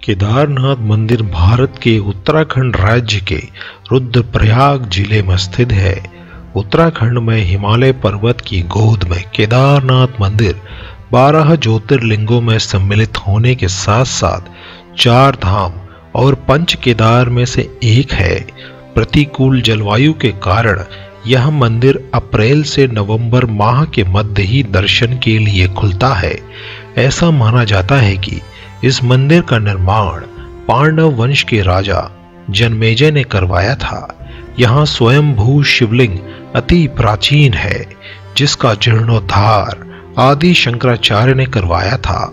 केदारनाथ मंदिर भारत के उत्तराखंड राज्य के रुद्रप्रयाग जिले में स्थित है। उत्तराखंड में हिमालय पर्वत की गोद में केदारनाथ मंदिर 12 ज्योतिर्लिंगों में सम्मिलित होने के साथ साथ 4 धाम और पंच केदार में से एक है। प्रतिकूल जलवायु के कारण यह मंदिर अप्रैल से नवंबर माह के मध्य ही दर्शन के लिए खुलता है। ऐसा माना जाता है कि इस मंदिर का निर्माण पांडव वंश के राजा जनमेजय ने करवाया था। यहाँ स्वयंभू शिवलिंग अति प्राचीन है, जिसका जीर्णोद्धार आदि शंकराचार्य ने करवाया था।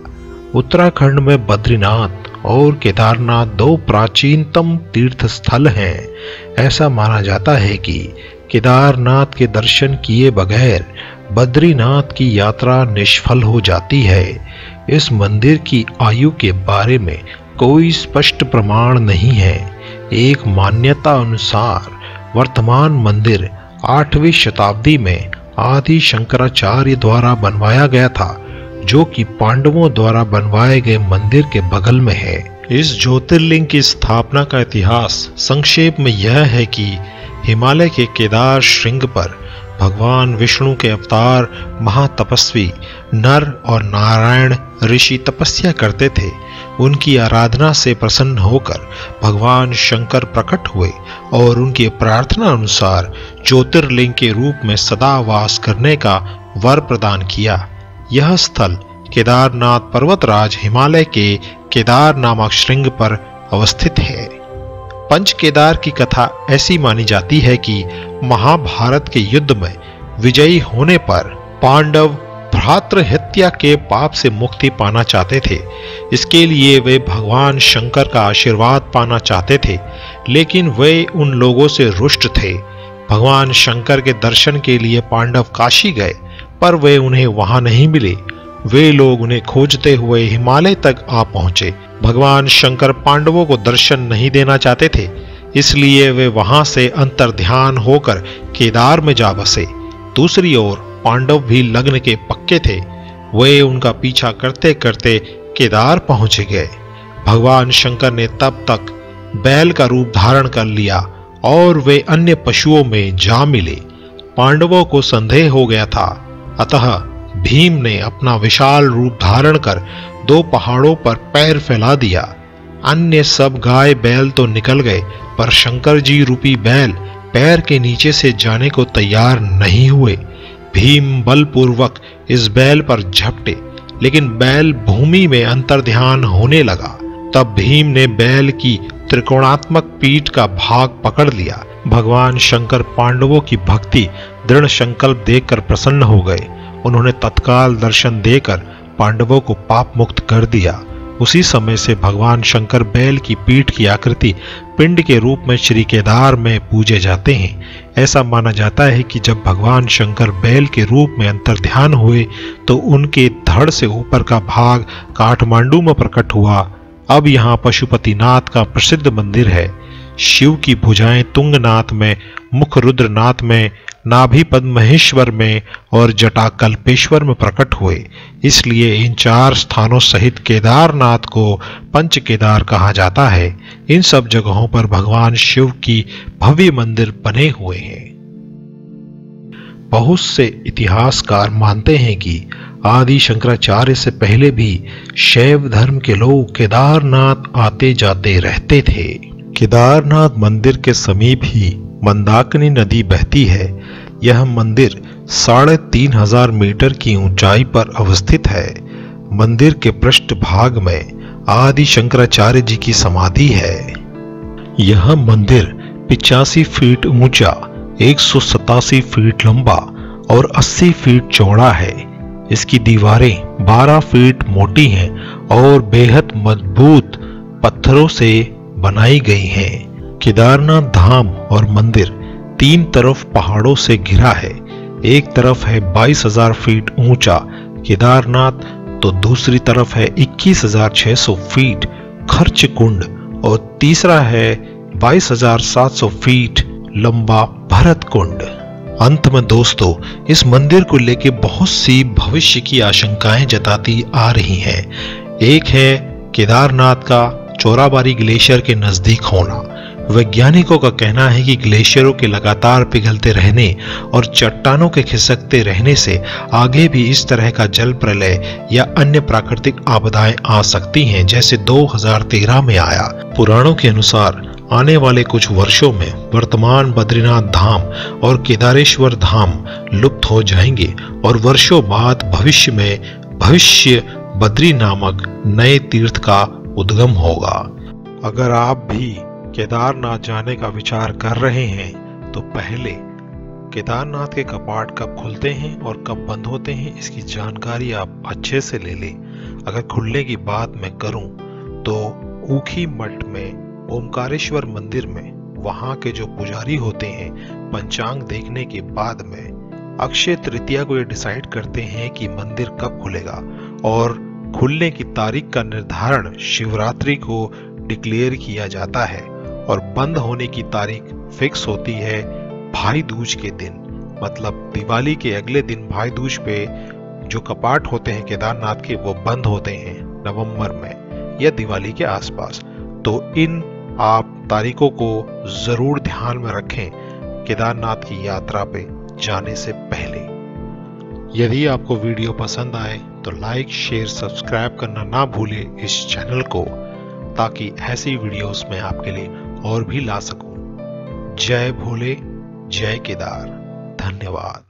उत्तराखंड में बद्रीनाथ और केदारनाथ 2 प्राचीनतम तीर्थ स्थल हैं। ऐसा माना जाता है कि केदारनाथ के दर्शन किए बगैर बद्रीनाथ की यात्रा निष्फल हो जाती है। इस मंदिर की आयु के बारे में कोई स्पष्ट प्रमाण नहीं है। एक मान्यता अनुसार वर्तमान मंदिर 8वीं शताब्दी में आदि शंकराचार्य द्वारा बनवाया गया था, जो कि पांडवों द्वारा बनवाए गए मंदिर के बगल में है। इस ज्योतिर्लिंग की स्थापना का इतिहास संक्षेप में यह है कि हिमालय के केदार श्रृंग पर भगवान विष्णु के अवतार महातपस्वी नर और नारायण ऋषि तपस्या करते थे। उनकी आराधना से प्रसन्न होकर भगवान शंकर प्रकट हुए और उनकी प्रार्थना अनुसार ज्योतिर्लिंग के रूप में सदा वास करने का वर प्रदान किया। यह स्थल केदारनाथ पर्वतराज हिमालय के केदार नामक श्रृंग पर अवस्थित है। पंच केदार की कथा ऐसी मानी जाती है कि महाभारत के युद्ध में विजयी होने पर पांडव भ्रातृ हत्या के पाप से मुक्ति पाना चाहते थे। इसके लिए वे भगवान शंकर का आशीर्वाद पाना चाहते थे, लेकिन वे उन लोगों से रुष्ट थे। भगवान शंकर के दर्शन के लिए पांडव काशी गए, पर वे उन्हें वहां नहीं मिले। वे लोग उन्हें खोजते हुए हिमालय तक आ पहुंचे। भगवान शंकर पांडवों को दर्शन नहीं देना चाहते थे, इसलिए वे वहां से अंतर्ध्यान होकर केदार में जा बसे। दूसरी ओर पांडव भी लग्न के पक्के थे। वे उनका पीछा करते करते केदार पहुंच गए। भगवान शंकर ने तब तक बैल का रूप धारण कर लिया और वे अन्य पशुओं में जा मिले। पांडवों को संदेह हो गया था, अतः भीम ने अपना विशाल रूप धारण कर 2 पहाड़ों पर पैर फैला दिया। अन्य सब गाय बैल तो निकल गए, पर शंकर जी रूपी बैल पैर के नीचे से जाने को तैयार नहीं हुए। भीम बलपूर्वक इस बैल पर झपटे, लेकिन बैल भूमि में अंतर्ध्यान होने लगा। तब भीम ने बैल की त्रिकोणात्मक पीठ का भाग पकड़ लिया। भगवान शंकर पांडवों की भक्ति दृढ़ संकल्प देखकर प्रसन्न हो गए। उन्होंने तत्काल दर्शन देकर पांडवों को पाप मुक्त कर दिया। उसी समय से भगवान शंकर बैल की पीठ की आकृति पिंड के रूप में श्री केदार में पूजे जाते हैं। ऐसा माना जाता है कि जब भगवान शंकर बैल के रूप में अंतर्ध्यान हुए तो उनके धड़ से ऊपर का भाग काठमांडू में प्रकट हुआ। अब यहाँ पशुपतिनाथ का प्रसिद्ध मंदिर है। शिव की भुजाएं तुंगनाथ में, मुख रुद्रनाथ में, नाभि पद्महेश्वर में और जटा कल्पेश्वर में प्रकट हुए। इसलिए इन 4 स्थानों सहित केदारनाथ को पंच केदार कहा जाता है। इन सब जगहों पर भगवान शिव की भव्य मंदिर बने हुए हैं। बहुत से इतिहासकार मानते हैं कि आदि शंकराचार्य से पहले भी शैव धर्म के लोग केदारनाथ आते जाते रहते थे। केदारनाथ मंदिर के समीप ही मंदाकिनी नदी बहती है। यह मंदिर 3500 मीटर की ऊंचाई पर अवस्थित है। मंदिर के पृष्ठ भाग में आदि शंकराचार्य जी की समाधि है। यह मंदिर 85 फीट ऊंचा, 187 फीट लंबा और 80 फीट चौड़ा है। इसकी दीवारें 12 फीट मोटी हैं और बेहद मजबूत पत्थरों से बनाई गई हैं। केदारनाथ धाम और मंदिर 3 तरफ पहाड़ों से घिरा है। एक तरफ है 22,000 फीट ऊंचा केदारनाथ, तो दूसरी तरफ है 21,600 फीट खर्च कुंड और तीसरा है 22,700 फीट लंबा भरत कुंड। अंत में दोस्तों, इस मंदिर को लेकर बहुत सी भविष्य की आशंकाएं जताती आ रही हैं। एक है केदारनाथ का चोराबाड़ी ग्लेशियर के नजदीक होना। वैज्ञानिकों का कहना है कि ग्लेशियरों के लगातार पिघलते रहने और चट्टानों के खिसकते रहने से आगे भी इस तरह का जल प्रलय या अन्य प्राकृतिक आपदाएं आ सकती हैं, जैसे 2013 में आया। पुराणों के अनुसार आने वाले कुछ वर्षों में वर्तमान बद्रीनाथ धाम और केदारेश्वर धाम लुप्त हो जाएंगे और वर्षों बाद भविष्य बद्री नामक नए तीर्थ का उद्गम होगा। अगर आप भी केदारनाथ जाने का विचार कर रहे हैं तो पहले केदारनाथ के कपाट कब खुलते हैं और कब बंद होते हैं, इसकी जानकारी आप अच्छे से ले लें। अगर खुलने की बात मैं करूं तो ऊखी मठ में ओमकारेश्वर मंदिर में वहां के जो पुजारी होते हैं पंचांग देखने के बाद में अक्षय तृतीया को ये डिसाइड करते हैं कि मंदिर कब खुलेगा, और खुलने की तारीख का निर्धारण शिवरात्रि को डिक्लेयर किया जाता है और बंद होने की तारीख फिक्स होती है भाई दूज के दिन, मतलब दिवाली के अगले दिन भाई दूज पे जो कपाट होते हैं केदारनाथ के वो बंद होते हैं नवंबर में या दिवाली के आसपास। तो इन आप तारीखों को जरूर ध्यान में रखें केदारनाथ की यात्रा पे जाने से पहले। यदि आपको वीडियो पसंद आए तो लाइक, शेयर, सब्सक्राइब करना ना भूलें इस चैनल को, ताकि ऐसी वीडियोस मैं आपके लिए और भी ला सकूं। जय भोले, जय केदार, धन्यवाद।